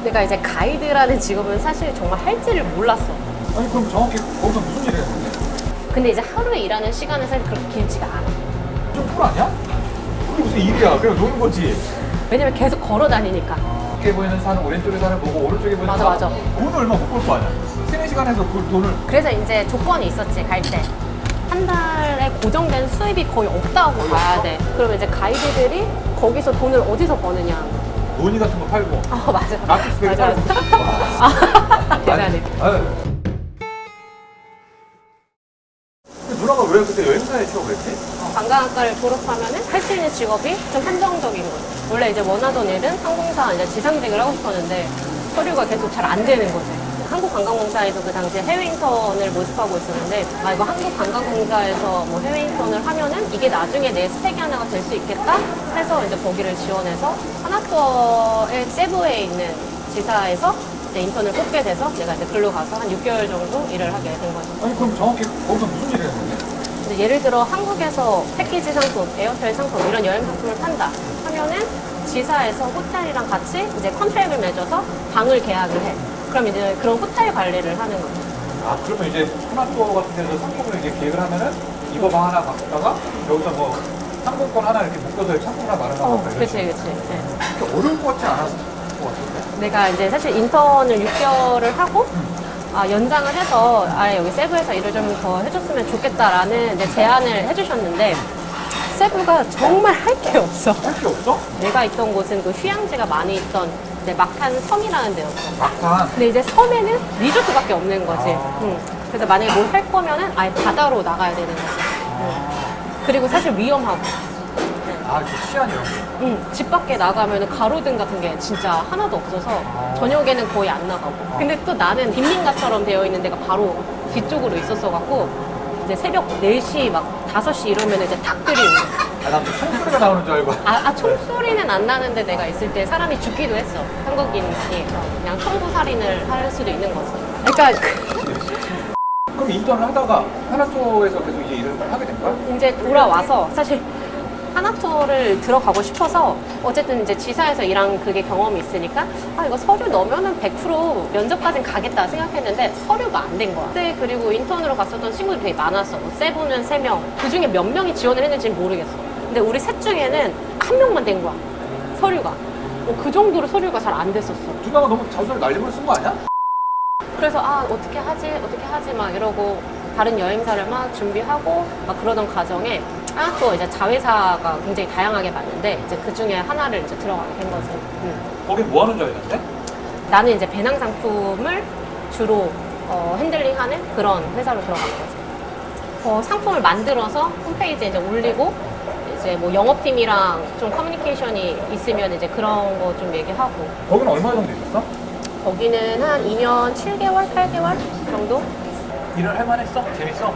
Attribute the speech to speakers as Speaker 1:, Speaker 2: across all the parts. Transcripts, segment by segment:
Speaker 1: 내가 이제 가이드라는 직업은 사실 정말 할지를 몰랐어.
Speaker 2: 아니 그럼 정확히 거기서 무슨 일을 했는데?
Speaker 1: 근데 이제 하루에 일하는 시간은 사실 그렇게 길지가 않아.
Speaker 2: 좀 꿀 아니야? 그게 무슨 일이야? 그냥 노는 거지.
Speaker 1: 왜냐면 계속 걸어 다니니까.
Speaker 2: 밖에 보이는 산은 왼쪽에 산을 보고 오른쪽에 보이는
Speaker 1: 맞아,
Speaker 2: 산은
Speaker 1: 맞아.
Speaker 2: 돈을 얼마 못 벌 거 아니야? 3-4시간에서 그 돈을
Speaker 1: 그래서 이제 조건이 있었지, 갈 때. 한 달에 고정된 수입이 거의 없다고 봐야 돼. 그러면 이제 가이드들이 거기서 돈을 어디서 버느냐.
Speaker 2: 논이 같은 거 팔고
Speaker 1: 맞아.
Speaker 2: 라텍스백
Speaker 1: 맞아,
Speaker 2: 팔고
Speaker 1: 맞아. 대단해.
Speaker 2: 누나가 왜 그때 여행사에 취업을 했지?
Speaker 1: 관광학과를 졸업하면은 할 수 있는 직업이 좀 한정적인 거지. 원래 이제 원하던 일은 항공사 이제 지상직을 하고 싶었는데 서류가 계속 잘 안 되는 거지. 한국관광공사에서 그 당시에 해외 인턴을 모집하고 있었는데 이거 한국관광공사에서 뭐 해외 인턴을 하면은 이게 나중에 내 스펙이 하나가 될 수 있겠다 해서 이제 거기를 지원해서 하나투어의 세부에 있는 지사에서 이제 인턴을 뽑게 돼서 내가 이제 글로 가서 한 6개월 정도 일을 하게 된 거죠.
Speaker 2: 아니 그럼 정확히 거기서 무슨 일을 했는데?
Speaker 1: 근데 예를 들어 한국에서 패키지 상품, 에어텔 상품 이런 여행 상품을 판다 하면은 지사에서 호텔이랑 같이 이제 컨트랙을 맺어서 방을 계약을 해. 그럼 이제 그런 호텔 관리를 하는 거죠.
Speaker 2: 아 그러면 이제 하나투어 같은 데서 상품을 이제 기획을 하면은 이거 방 하나 갖다가 여기서 뭐 상품권 하나 이렇게 묶어서 상품 하나 마련하고
Speaker 1: 그치. 네.
Speaker 2: 그렇게 어려울 것 같지 않았을 것 같은데?
Speaker 1: 내가 이제 사실 인턴을 6개월을 하고 연장을 해서 아예 여기 세부에서 일을 좀 더 해줬으면 좋겠다라는 이제 제안을 해주셨는데 세부가 정말 할 게 없어.
Speaker 2: 할 게 없어?
Speaker 1: 내가 있던 곳은 그 휴양지가 많이 있던 이제 막탄 섬이라는 데였어.
Speaker 2: 막판
Speaker 1: 근데 이제 섬에는 리조트밖에 없는 거지. 그래서 만약에 뭘 할 거면은 아예 바다로 나가야 되는 거지. 그리고 사실 위험하고.
Speaker 2: 아 이렇게 시안 이런 거
Speaker 1: 집 밖에 나가면 가로등 같은 게 진짜 하나도 없어서 저녁에는 거의 안 나가고. 근데 또 나는 빈민가처럼 되어 있는 데가 바로 뒤쪽으로 있었어갖고 이제 새벽 4시 막 5시 이러면 이제 닭들이 오고.
Speaker 2: 난 총소리가 나오는 줄 알고
Speaker 1: 총소리는 안 나는데 내가 있을 때 사람이 죽기도 했어. 한국인이. 그냥 청부살인을 할 수도 있는 거지. 그러니까
Speaker 2: 그럼 인턴을 하다가 하나투어에서 계속 이제 일을 하게 된 거야?
Speaker 1: 이제 돌아와서 사실 하나투어를 들어가고 싶어서 어쨌든 이제 지사에서 일한 그게 경험이 있으니까 이거 서류 넣으면은 100% 면접까지는 가겠다 생각했는데 서류가 안 된 거야. 그때 그리고 인턴으로 갔었던 친구들이 되게 많았어. 뭐 세부는 3명. 그 중에 몇 명이 지원을 했는지는 모르겠어. 근데 우리 셋 중에는 한 명만 된 거야. 서류가. 그 정도로 서류가 잘 안 됐었어.
Speaker 2: 누나가 너무 자수를 날리고 쓴 거 아니야?
Speaker 1: 그래서 어떻게 하지 막 이러고 다른 여행사를 막 준비하고 막 그러던 과정에 또 이제 자회사가 굉장히 다양하게 봤는데 이제 그 중에 하나를 이제 들어가게 된 거지.
Speaker 2: 거긴 뭐 하는 줄 알겠는데?
Speaker 1: 나는 이제 배낭 상품을 주로 핸들링하는 그런 회사로 들어간 거지. 상품을 만들어서 홈페이지에 이제 올리고 이제 뭐 영업팀이랑 좀 커뮤니케이션이 있으면 이제 그런 거 좀 얘기하고.
Speaker 2: 거기는 얼마 정도 있었어?
Speaker 1: 거기는 한 2년 7개월, 8개월 정도?
Speaker 2: 일을 할 만했어? 재밌어?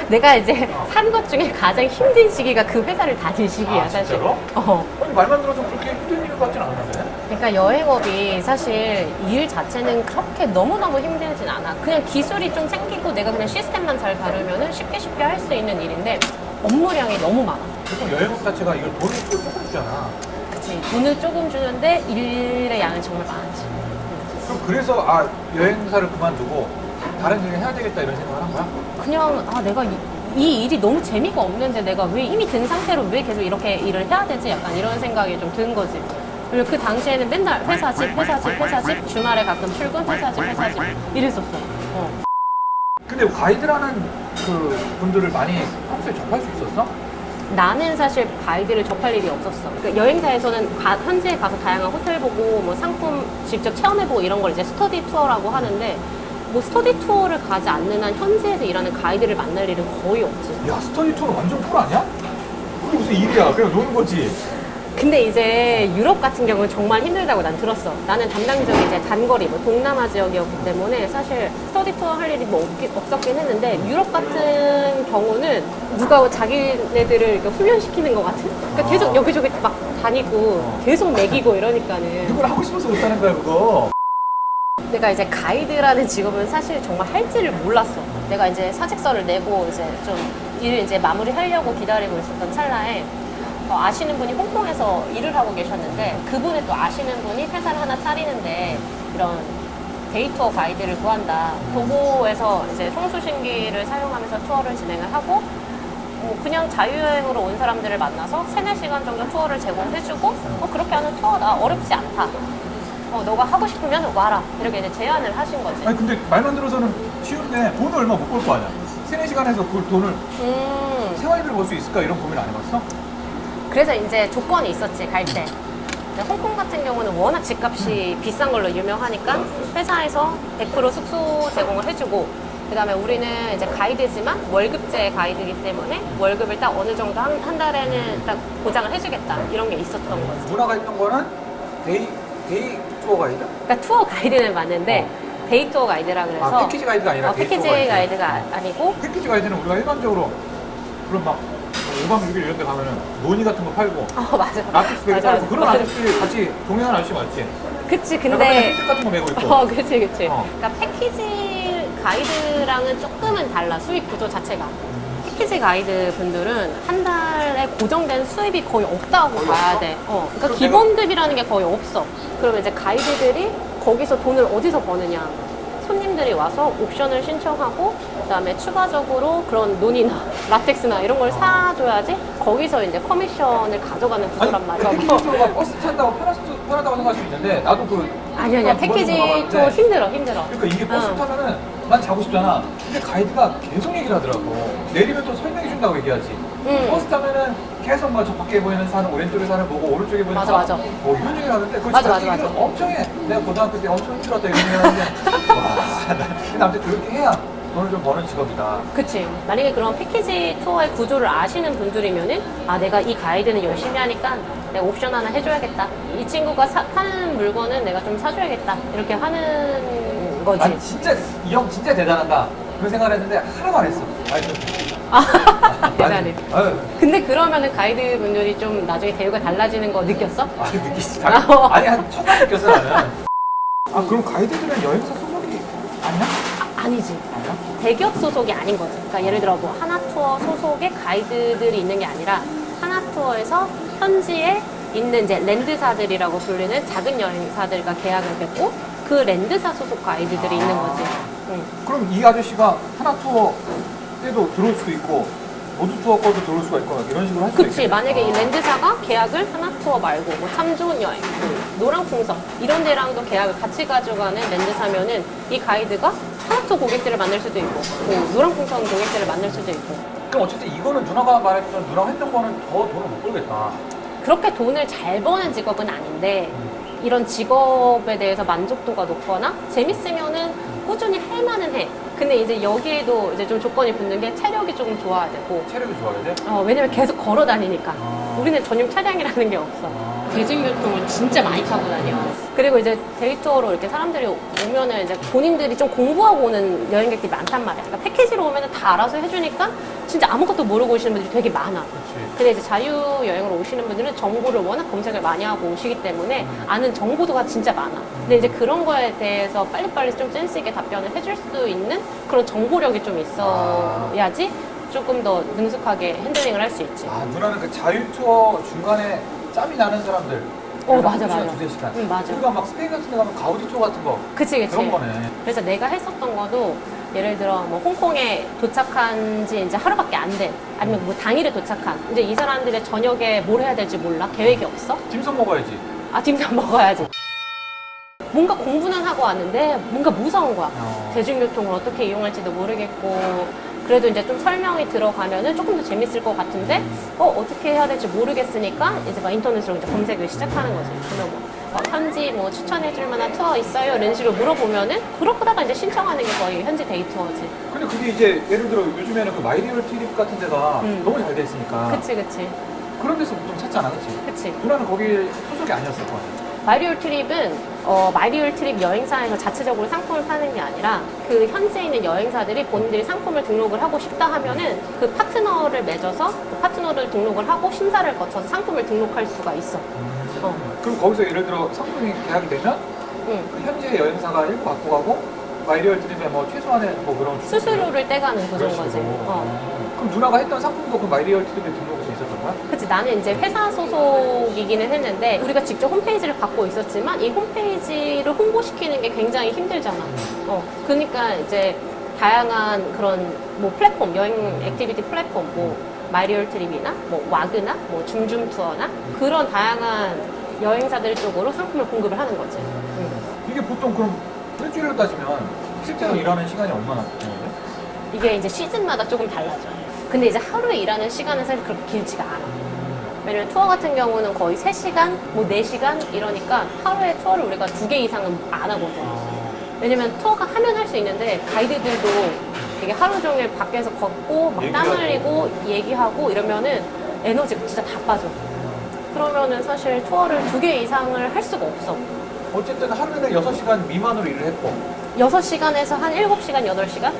Speaker 1: 내가 이제 산 것 중에 가장 힘든 시기가 그 회사를 다닐 시기야, 사실.
Speaker 2: 진짜로?
Speaker 1: 어.
Speaker 2: 아니 말만 들어서 그렇게 힘든 일 같진 않은데?
Speaker 1: 그러니까 여행업이 사실 일 자체는 그렇게 너무너무 힘들진 않아. 그냥 기술이 좀 생기고 내가 그냥 시스템만 잘 다루면은 쉽게 할 수 있는 일인데 업무량이 너무 많아.
Speaker 2: 보통 여행업 자체가 이걸 돈을 조금 주잖아.
Speaker 1: 그치. 돈을 조금 주는데 일의 양은 정말 많지.
Speaker 2: 그럼 그래서 여행사를 그만두고 다른 일을 해야 되겠다 이런 생각을 한 거야?
Speaker 1: 그냥 내가 이 일이 너무 재미가 없는데 내가 왜 이미 든 상태로 왜 계속 이렇게 일을 해야 되지? 약간 이런 생각이 좀 든 거지. 그리고 그 당시에는 맨날 회사 집, 주말에 가끔 출근, 회사 집 이랬었어.
Speaker 2: 근데 가이드라는 그 분들을 많이 평소에 접할 수 있었어?
Speaker 1: 나는 사실 가이드를 접할 일이 없었어. 그러니까 여행사에서는 현지에 가서 다양한 호텔 보고 뭐 상품 직접 체험해보고 이런 걸 이제 스터디 투어라고 하는데 뭐 스터디 투어를 가지 않는 한 현지에서 일하는 가이드를 만날 일은 거의 없지.
Speaker 2: 야 스터디 투어는 완전 꿀 아니야? 그게 무슨 일이야? 그냥 노는 거지.
Speaker 1: 근데 이제 유럽 같은 경우는 정말 힘들다고 난 들었어. 나는 담당적이 이제 단거리, 뭐 동남아 지역이었기 때문에 사실 스터디 투어 할 일이 뭐 없었긴 했는데 유럽 같은 경우는 누가 자기네들을 이렇게 훈련시키는 것 같은? 그러니까 계속 여기저기 막 다니고 계속 먹이고 이러니까는.
Speaker 2: 누구를 하고 싶어서 못하는 거야 그거.
Speaker 1: 내가 이제 가이드라는 직업은 사실 정말 할지를 몰랐어. 내가 이제 사직서를 내고 이제 좀 일을 이제 마무리하려고 기다리고 있었던 찰나에 아시는 분이 홍콩에서 일을 하고 계셨는데 그분을 또 아시는 분이 회사를 하나 차리는데 이런 데이투어 가이드를 구한다. 도보에서 이제 송수신기를 사용하면서 투어를 진행을 하고 그냥 자유여행으로 온 사람들을 만나서 3-4시간 정도 투어를 제공해주고 그렇게 하는 투어다. 어렵지 않다. 너가 하고 싶으면 와라. 이렇게 이제 제안을 하신 거지.
Speaker 2: 아니 근데 말만 들어서는 쉬운데 돈을 얼마 못 벌 거 아니야. 3-4시간에서 그 돈을 생활비를 벌 수 있을까 이런 고민 안 해봤어?
Speaker 1: 그래서 이제 조건이 있었지, 갈 때. 근데 홍콩 같은 경우는 워낙 집값이 비싼 걸로 유명하니까 회사에서 100% 숙소 제공을 해주고, 그 다음에 우리는 이제 가이드지만 월급제 가이드이기 때문에 월급을 딱 어느 정도 한 달에는 딱 보장을 해주겠다. 이런 게 있었던 거지.
Speaker 2: 누나가 했던 거는 데이 투어 가이드?
Speaker 1: 그러니까 투어 가이드는 맞는데 데이 투어 가이드라 그래서
Speaker 2: 패키지 가이드가 아니라 데이
Speaker 1: 패키지
Speaker 2: 투어 가이드.
Speaker 1: 가이드가 아니고
Speaker 2: 패키지 가이드는 우리가 일반적으로 그런 막 5박 6일 이런 데 가면은 노니 같은 거 팔고
Speaker 1: 맞아.
Speaker 2: 라텍스백
Speaker 1: 맞아,
Speaker 2: 팔고
Speaker 1: 맞아.
Speaker 2: 그런 아저씨 같이 동행하는 아저씨 맞지?
Speaker 1: 그치,
Speaker 2: 약간
Speaker 1: 근데
Speaker 2: 헬스 같은 거 메고 있고
Speaker 1: 그치.
Speaker 2: 어.
Speaker 1: 그러니까 패키지 가이드랑은 조금은 달라, 수익 구조 자체가. 패키지 가이드 분들은 한 달에 고정된 수입이 거의 없다고 봐야 돼. 그러니까
Speaker 2: 그럼
Speaker 1: 기본급이라는 게 거의 없어. 그러면 이제 가이드들이 거기서 돈을 어디서 버느냐? 손님들이 와서 옵션을 신청하고 그다음에 추가적으로 그런 논이나 라텍스나 이런 걸 사줘야지 거기서 이제 커미션을 가져가는 구조란 말이야.
Speaker 2: 패키지 투어가 버스 탄다고 편하다고 생각할 수 있는데 나도
Speaker 1: 아니야. 패키지 투어 힘들어.
Speaker 2: 그러니까 이게 버스
Speaker 1: 응.
Speaker 2: 타면은 난 자고 싶잖아. 근데 가이드가 계속 얘기를 하더라고. 내리면 또 설명해 준다고 얘기하지.
Speaker 1: 응.
Speaker 2: 버스 타면은 계속 막 저 밖에 보이는 산을 왼쪽에 산을 보고 오른쪽에 보이는
Speaker 1: 맞아.
Speaker 2: 산 이런 얘기를 하는데 그걸
Speaker 1: 맞아.
Speaker 2: 진짜 얘기를 엄청 해. 내가 고등학교 때 엄청 힘들었다 이런 얘기를 하는데 와, 아무튼 그렇게 해야 돈을 좀 버는 직업이다.
Speaker 1: 그치. 만약에 그런 패키지 투어의 구조를 아시는 분들이면은 내가 이 가이드는 열심히 하니까 내가 옵션 하나 해줘야겠다. 이 친구가 파는 물건은 내가 좀 사줘야겠다. 이렇게 하는 거지.
Speaker 2: 난 진짜 이 형 진짜 대단하다. 그런 생각을 했는데 하나도 안 했어.
Speaker 1: 대단해.
Speaker 2: 아유,
Speaker 1: 근데 그러면은 가이드 분들이 좀 나중에 대우가 달라지는 거 느꼈어?
Speaker 2: 느끼지. 아니 한 첫날 느꼈어 나는. 그럼 가이드들은 여행사 소속이 아니야?
Speaker 1: 아니지.
Speaker 2: 아니야?
Speaker 1: 대기업 소속이 아닌 거지. 그러니까 예를 들어 뭐 하나투어 소속의 가이드들이 있는 게 아니라 하나투어에서 현지에 있는 이제 랜드사들이라고 불리는 작은 여행사들과 계약을 맺고 그 랜드사 소속 가이드들이 있는 거지. 응.
Speaker 2: 그럼 이 아저씨가 하나 투어 때도 들어올 수도 있고 모두 투어 거도 들어올 수가 있고 이런 식으로 할 수도
Speaker 1: 그치.
Speaker 2: 있겠네.
Speaker 1: 만약에 이 랜드사가 계약을 하나투어 말고 뭐 참 좋은 여행, 노랑풍선 이런 데랑도 계약을 같이 가져가는 랜드사면은 이 가이드가 하나투어 고객들을 만날 수도 있고 뭐 노랑풍선 고객들을 만날 수도 있고
Speaker 2: 그럼 어쨌든 이거는 누나가 말했던 누나가 했던 거는 더 돈을 못 벌겠다.
Speaker 1: 그렇게 돈을 잘 버는 직업은 아닌데 이런 직업에 대해서 만족도가 높거나 재밌으면은 꾸준히 할 만은 해. 근데 이제 여기에도 이제 좀 조건이 붙는 게 체력이 조금 좋아야 되고
Speaker 2: 체력이 좋아야 돼?
Speaker 1: 왜냐면 계속 걸어 다니니까. 우리는 전용 차량이라는 게 없어.
Speaker 2: 아.
Speaker 1: 대중교통을 진짜 많이 타고 다녀. 그리고 이제 데이투어로 이렇게 사람들이 오면은 이제 본인들이 좀 공부하고 오는 여행객들이 많단 말이야. 그러니까 패키지로 오면은 다 알아서 해주니까 진짜 아무것도 모르고 오시는 분들이 되게 많아.
Speaker 2: 그렇지.
Speaker 1: 근데 이제 자유여행으로 오시는 분들은 정보를 워낙 검색을 많이 하고 오시기 때문에 아는 정보도가 진짜 많아. 근데 이제 그런 거에 대해서 빨리빨리 좀 센스 있게 답변을 해줄 수 있는 그런 정보력이 좀 있어야지 조금 더 능숙하게 핸들링을 할 수 있지.
Speaker 2: 누나는 그 자유 투어 중간에 짬이 나는 사람들.
Speaker 1: 맞아.
Speaker 2: 2-3시간.
Speaker 1: 응, 맞아.
Speaker 2: 우리가 막 스페인 같은 데 가면 가우디 투어 같은 거.
Speaker 1: 그치.
Speaker 2: 그런 거네.
Speaker 1: 그래서 내가 했었던 거도 예를 들어 뭐 홍콩에 도착한 지 이제 하루밖에 안 된, 아니면 뭐 당일에 도착한, 이제 이 사람들의 저녁에 뭘 해야 될지 몰라? 계획이 없어?
Speaker 2: 딤섬 먹어야지.
Speaker 1: 딤섬 먹어야지. 뭔가 공부는 하고 왔는데 뭔가 무서운 거야. 대중교통을 어떻게 이용할지도 모르겠고 그래도 이제 좀 설명이 들어가면은 조금 더 재밌을 것 같은데 어떻게 해야 될지 모르겠으니까 이제 막 인터넷으로 이제 검색을 시작하는 거지. 그러면 뭐 현지 뭐 추천해줄 만한 투어 있어요? 이런 식으로 물어보면은 그러다가 이제 신청하는 게 거의 현지 데이 투어지.
Speaker 2: 근데 그게 이제 예를 들어 요즘에는 그 마이리얼 트립 같은 데가 너무 잘 돼 있으니까
Speaker 1: 그치.
Speaker 2: 그런 데서 보통 찾잖아, 그치?
Speaker 1: 그치.
Speaker 2: 누나는 거기 소속이 아니었을 거 아니야?
Speaker 1: 마리올 트립은 마리올 트립 여행사에서 자체적으로 상품을 파는 게 아니라 그 현지에 있는 여행사들이 본인들이 상품을 등록을 하고 싶다 하면은 그 파트너를 맺어서 그 파트너를 등록을 하고 심사를 거쳐서 상품을 등록할 수가 있어.
Speaker 2: 그럼 거기서 예를 들어 상품이 계약이 되면
Speaker 1: 응.
Speaker 2: 그 현지의 여행사가 일부 갖고 가고 마이리얼 트립에 뭐 최소한의 뭐 그런
Speaker 1: 수수료를 떼가는
Speaker 2: 그런
Speaker 1: 구조인 거지.
Speaker 2: 식으로. 그럼 누나가 했던 상품도 그 마이리얼 트립에 등록돼 있었던 거야?
Speaker 1: 그치, 나는 이제 회사 소속이기는 했는데 우리가 직접 홈페이지를 갖고 있었지만 이 홈페이지를 홍보시키는 게 굉장히 힘들잖아. 그러니까 이제 다양한 그런 뭐 플랫폼, 여행 액티비티 플랫폼, 뭐 마이리얼 트립이나 뭐 와그나 뭐 줌줌 투어나 그런 다양한 여행사들 쪽으로 상품을 공급을 하는 거지.
Speaker 2: 이게 보통 그럼 일주일로 따지면 실제로 일하는 시간이 얼마나 되는데?
Speaker 1: 이게 이제 시즌마다 조금 달라져. 근데 이제 하루에 일하는 시간은 사실 그렇게 길지가 않아. 왜냐면 투어 같은 경우는 거의 3시간, 뭐 4시간 이러니까 하루에 투어를 우리가 2개 이상은 안 하거든. 왜냐면 투어가 하면 할 수 있는데 가이드들도 되게 하루 종일 밖에서 걷고 막 땀 흘리고 얘기하고 이러면은 에너지가 진짜 다 빠져. 그러면은 사실 투어를 2개 이상을 할 수가 없어.
Speaker 2: 어쨌든 하루에는 6시간 미만으로 일을 했고
Speaker 1: 6시간에서 한 7시간, 8시간?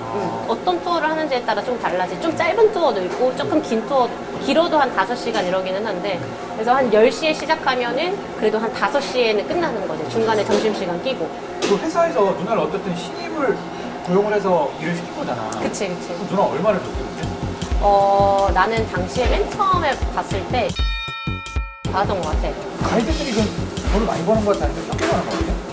Speaker 1: 어떤 투어를 하는지에 따라 좀 달라지. 좀 짧은 투어도 있고, 조금 긴 투어, 길어도 한 5시간 이러기는 한데, 그래서 한 10시에 시작하면은 그래도 한 5시에는 끝나는 거지. 중간에 점심시간 끼고.
Speaker 2: 그 회사에서 누나를 어쨌든 신입을 고용을 해서 일을 시킨 거잖아.
Speaker 1: 그치, 그치.
Speaker 2: 그럼 누나 얼마를 줬어 그때?
Speaker 1: 나는 당시에 맨 처음에 갔을 때 받았던 것 같아.
Speaker 2: 가이드들이 그 돈을 많이 버는 것 같아? 아니면 적게 버는 것 같아?